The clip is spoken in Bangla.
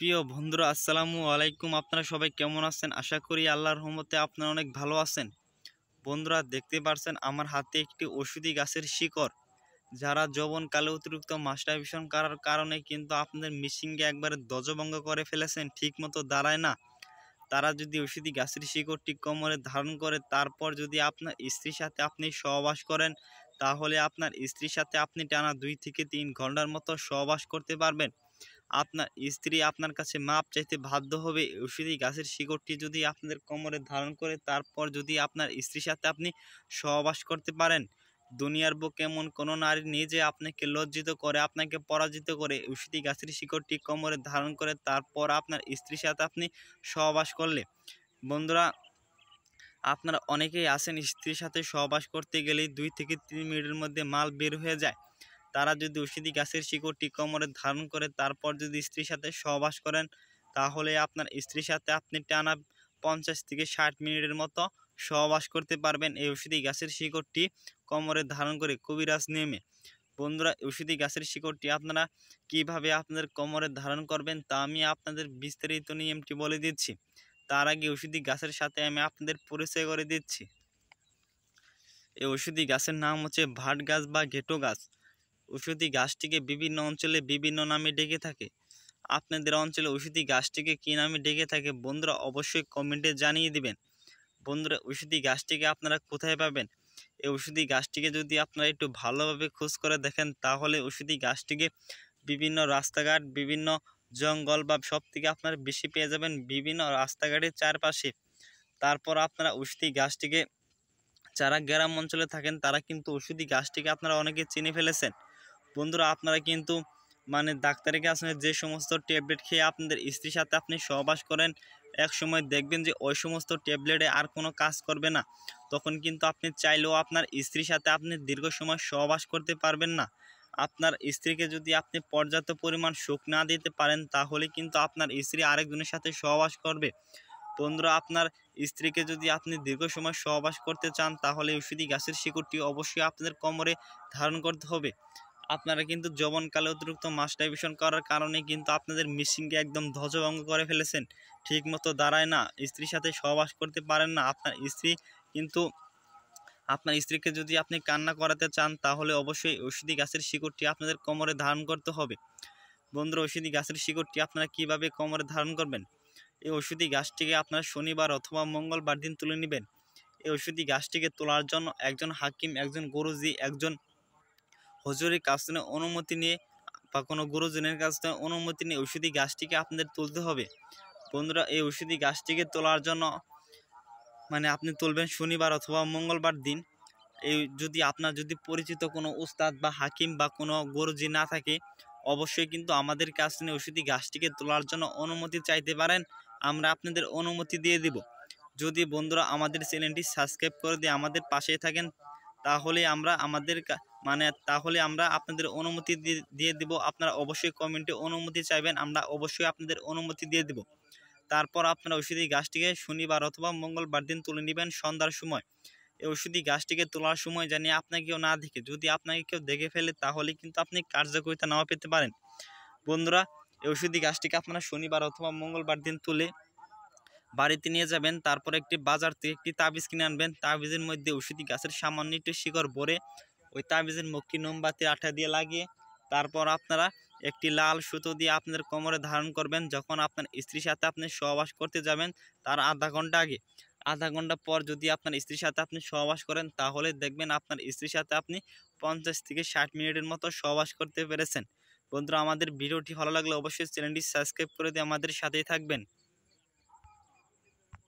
প্রিয় বন্ধুরা, আসসালামু আলাইকুম। আপনারা সবাই কেমন আছেন? আশা করি আল্লাহর রহমতে আপনারা অনেক ভালো আছেন। বন্ধুরা, দেখতে পারছেন আমার হাতে একটি ওষুধি গাছের শিকড়। যারা যৌবনকালে অতিরিক্ত মাস্টারবেশন করার কারণে কিন্তু আপনাদের মিশিংকে একবারে ধ্বজভঙ্গ করে ফেলেছেন, ঠিকমতো দাঁড়ায় না, তারা যদি ওষুধি গাছের শিকড়টি কোমরে ধারণ করে তারপর যদি আপনার স্ত্রীর সাথে আপনি সহবাস করেন, তাহলে আপনার স্ত্রীর সাথে আপনি টানা 2 থেকে 3 ঘন্টার মতো সহবাস করতে পারবেন। আপনার স্ত্রী আপনার কাছে মাপ চাইতে বাধ্য হবে। ওষুধি গাছের শিকড়টি যদি আপনাদের কোমরে ধারণ করে তারপর যদি আপনার স্ত্রীর সাথে আপনি সহবাস করতে পারেন, দুনিয়ার বুকে এমন কোনো নারী নেই যে আপনাকে লজ্জিত করে, আপনাকে পরাজিত করে। ওষুধি গাছের শিকড়টি কোমরে ধারণ করে তারপর আপনার স্ত্রীর সাথে আপনি সহবাস করলে, বন্ধুরা, আপনারা অনেকেই আছেন স্ত্রীর সাথে সহবাস করতে গেলেই 2 থেকে 3 মিনিটের মধ্যে মাল বের হয়ে যায়। তারা যদি ওষুধি গাছের শিকড়টি কোমরে ধারণ করে তারপর যদি স্ত্রীর সাথে সহবাস করেন, তাহলে আপনার স্ত্রীর সাথে আপনি টানা 50 থেকে 60 মিনিটের মতো সহবাস করতে পারবেন এই ওষুধি গাছের শিকড়টি কোমরে ধারণ করে কবিরাজ নিয়মে। বন্ধুরা, ওষুধি গাছের শিকড়টি আপনারা কিভাবে আপনাদের কোমরে ধারণ করবেন তা আমি আপনাদের বিস্তারিত নিয়মটি বলে দিচ্ছি। তার আগে ওষুধি গাছের সাথে আমি আপনাদের পরিচয় করে দিচ্ছি। এই ওষুধি গাছের নাম হচ্ছে ভাট গাছ বা ঘেটো গাছ। ওষুধি গাছটিকে বিভিন্ন অঞ্চলে বিভিন্ন নামে ডেকে থাকে। আপনাদের অঞ্চলে ওষুধি গাছটিকে কী নামে ডেকে থাকে বন্ধুরা অবশ্যই কমেন্টে জানিয়ে দিবেন। বন্ধুরা, ওষুধি গাছটিকে আপনারা কোথায় পাবেন? এই ওষুধি গাছটিকে যদি আপনারা একটু ভালোভাবে খোঁজ করে দেখেন, তাহলে ওষুধি গাছটিকে বিভিন্ন রাস্তাঘাট, বিভিন্ন জঙ্গল বা সব থেকে আপনারা বেশি পেয়ে যাবেন বিভিন্ন রাস্তাঘাটের চারপাশে। তারপর আপনারা ওষুধি গাছটিকে, যারা গ্রাম অঞ্চলে থাকেন তারা কিন্তু ওষুধি গাছটিকে আপনারা অনেকে চিনে ফেলেছেন। বন্ধুরা, আপনারা কিন্তু ডাক্তারের কাছে যে সমস্ত ট্যাবলেট খেয়ে আপনাদের স্ত্রীর সাথে আপনি সহবাস করেন, এক সময় দেখবেন যে ওই সমস্ত ট্যাবলেটে আর কোনো কাজ করবে না। তখন কিন্তু আপনি চাইলেও আপনার স্ত্রীর সাথে আপনি দীর্ঘ সময় সহবাস করতে পারবেন না। আপনার স্ত্রীকে যদি আপনি পর্যাপ্ত পরিমাণ সুখ না দিতে পারেন, তাহলে কিন্তু আপনার স্ত্রী আরেকজনের সাথে সহবাস করবে। বন্ধুরা, আপনার স্ত্রীকে যদি আপনি দীর্ঘ সময় সহবাস করতে চান, তাহলে ওষুধি গাছের শিকড়টি অবশ্যই আপনাদের কোমরে ধারণ করতে হবে। আপনারা কিন্তু যৌবনকালে অতিরিক্ত মাস্টারবেশন করার কারণে কিন্তু আপনাদের মিশিংকে একদম ধ্বজভঙ্গ করে ফেলেছেন, ঠিকমতো দাঁড়ায় না, স্ত্রীর সাথে সহবাস করতে পারেন না। আপনার স্ত্রীকে যদি আপনি কান্না করাতে চান, তাহলে অবশ্যই ওষুধি গাছের শিকড়টি আপনাদের কোমরে ধারণ করতে হবে। বন্ধুরা, ওষুধি গাছের শিকড়টি আপনারা কিভাবে কোমরে ধারণ করবেন? এই ওষুধি গাছটিকে আপনারা শনিবার অথবা মঙ্গলবার দিন তুলে নেবেন। এই ওষুধি গাছটিকে তোলার জন্য একজন হাকিম, একজন গুরুজি, একজন হুজুরের কাছ থেকে অনুমতি নিয়ে বা কোনো গুরুজনের কাছ থেকে অনুমতি নিয়ে ওষুধি গাছটিকে আপনাদের তুলতে হবে। বন্ধুরা, এই ওষুধি গাছটিকে তোলার জন্য আপনি তুলবেন শনিবার অথবা মঙ্গলবার দিন। আপনার যদি পরিচিত কোনো উস্তাদ বা হাকিম বা কোনো গুরুজি না থাকে, অবশ্যই কিন্তু আমাদের কাছ থেকে ওষুধি গাছটিকে তোলার জন্য অনুমতি চাইতে পারেন, আমরা আপনাদের অনুমতি দিয়ে দিব। যদি বন্ধুরা আমাদের চ্যানেলটি সাবস্ক্রাইব করে দিয়ে আমাদের পাশেই থাকেন, তাহলে আমরা আপনাদের অনুমতি দিয়ে দিব। আপনারা অবশ্যই কমেন্টে অনুমতি চাইবেন, আমরা অবশ্যই আপনাদের অনুমতি দিয়ে দিব। তারপর আপনারা ওষুধি গাছটিকে শনিবার অথবা মঙ্গলবার দিন তুলে নেবেন সন্ধ্যার সময়। এই ওষুধি গাছটিকে তোলার সময় জানিয়ে আপনাকে কেউ না দেখে, যদি আপনাকে কেউ দেখে ফেলে তাহলে কিন্তু আপনি কার্যকারিতা নাও পেতে পারেন। বন্ধুরা, এই ওষুধি গাছটিকে আপনারা শনিবার অথবা মঙ্গলবার দিন তুলে বাড়িতে নিয়ে যাবেন। তারপর একটি বাজার থেকে একটি তাবিজ কিনে আনবেন। তাবিজের মধ্যে ওষুধি গাছের সামান্য একটু শিকড় ভরে ওই তাবিজের মুখটি মোমবাতি আঠা দিয়ে লাগিয়ে তারপর আপনারা একটি লাল সুতো দিয়ে আপনাদের কোমরে ধারণ করবেন। যখন আপনার স্ত্রীর সাথে আপনি সহবাস করতে যাবেন তার আধা ঘন্টা পর যদি আপনার স্ত্রীর সাথে আপনি সহবাস করেন, তাহলে দেখবেন আপনার স্ত্রীর সাথে আপনি 50 থেকে 60 মিনিটের মতো সহবাস করতে পেরেছেন। বন্ধুরা, আমাদের ভিডিওটি ভালো লাগলে অবশ্যই চ্যানেলটি সাবস্ক্রাইব করে দিয়ে আমাদের সাথেই থাকবেন।